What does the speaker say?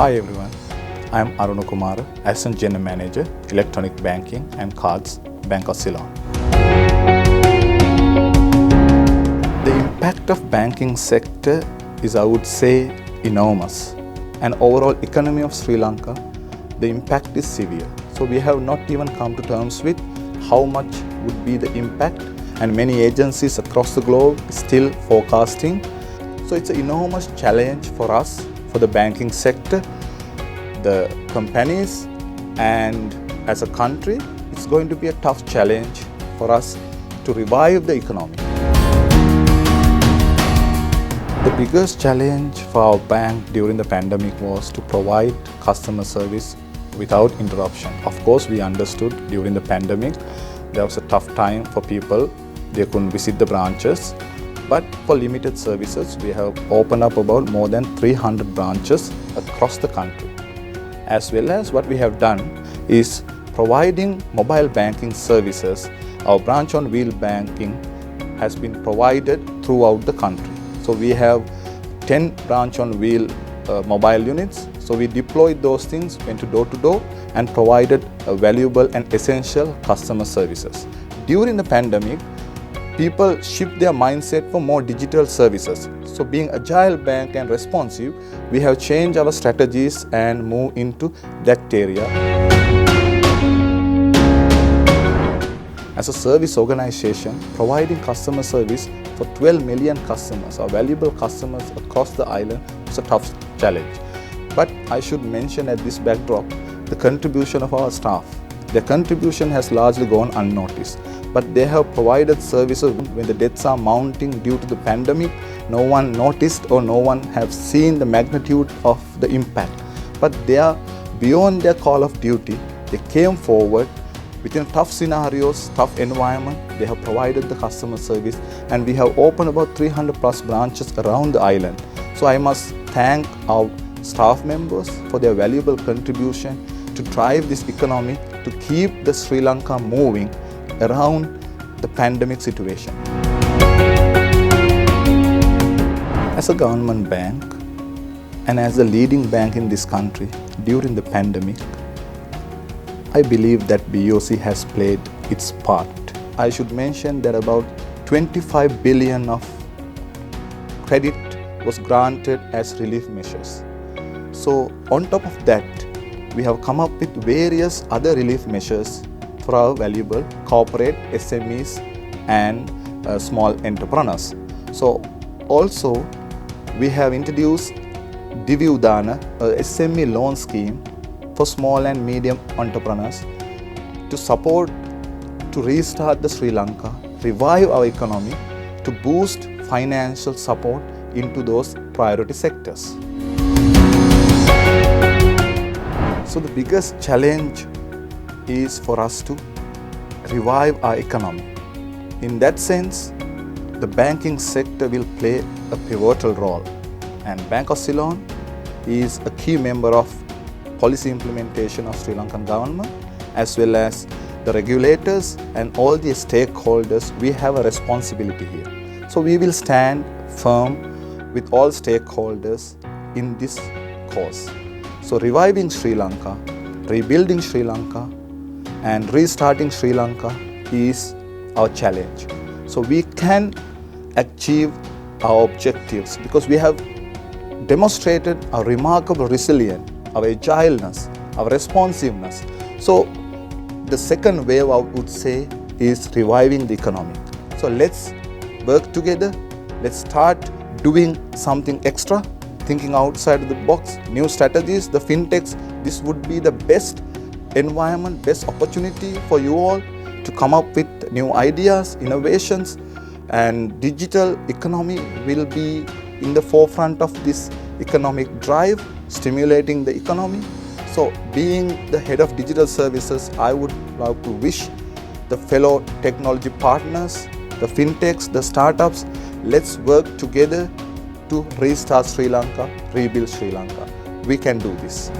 Hi everyone, I am Aruna Kumara, Assistant General Manager, Electronic Banking and Cards, Bank of Ceylon. The impact of banking sector is, I would say, enormous. And overall economy of Sri Lanka, the impact is severe. So we have not even come to terms with how much would be the impact, and many agencies across the globe still forecasting. So it's an enormous challenge for us, for the banking sector, the companies, and as a country, it's going to be a tough challenge for us to revive the economy. The biggest challenge for our bank during the pandemic was to provide customer service without interruption. Of course, we understood during the pandemic there was a tough time for people, they couldn't visit the branches. But for limited services, we have opened up about more than 300 branches across the country. As well as what we have done is providing mobile banking services. Our branch on wheel banking has been provided throughout the country. So we have 10 branch on wheel mobile units. So we deployed those things, went to door and provided valuable and essential customer services. During the pandemic, people shift their mindset for more digital services. So being agile bank and responsive, we have changed our strategies and moved into that area. As a service organization, providing customer service for 12 million customers, our valuable customers across the island, was a tough challenge. But I should mention at this backdrop, the contribution of our staff. Their contribution has largely gone unnoticed. But they have provided services when the deaths are mounting due to the pandemic. No one noticed or no one have seen the magnitude of the impact. But they are beyond their call of duty. They came forward within tough scenarios, tough environment. They have provided the customer service, and we have opened about 300 plus branches around the island. So I must thank our staff members for their valuable contribution to drive this economy, to keep the Sri Lanka moving around the pandemic situation. As a government bank and as the leading bank in this country during the pandemic, I believe that BOC has played its part. I should mention that about 25 billion of credit was granted as relief measures. So on top of that, we have come up with various other relief measures for our valuable corporate SMEs and small entrepreneurs. So also we have introduced Divi Udana, a SME loan scheme for small and medium entrepreneurs to support, to restart the Sri Lanka, revive our economy, to boost financial support into those priority sectors. So the biggest challenge is for us to revive our economy. In that sense, the banking sector will play a pivotal role, and Bank of Ceylon is a key member of policy implementation of Sri Lankan government, as well as the regulators and all the stakeholders. We have a responsibility here. So we will stand firm with all stakeholders in this cause. So reviving Sri Lanka, rebuilding Sri Lanka, and restarting Sri Lanka is our challenge. So we can achieve our objectives because we have demonstrated our remarkable resilience, our agileness, our responsiveness. So the second wave, I would say, is reviving the economy. So let's work together. Let's start doing something extra, thinking outside the box, new strategies, the fintechs. This would be the best environment, best opportunity for you all to come up with new ideas, innovations, and digital economy will be in the forefront of this economic drive, stimulating the economy. So being the head of digital services, I would love to wish the fellow technology partners, the fintechs, the startups, let's work together to restart Sri Lanka, rebuild Sri Lanka. We can do this.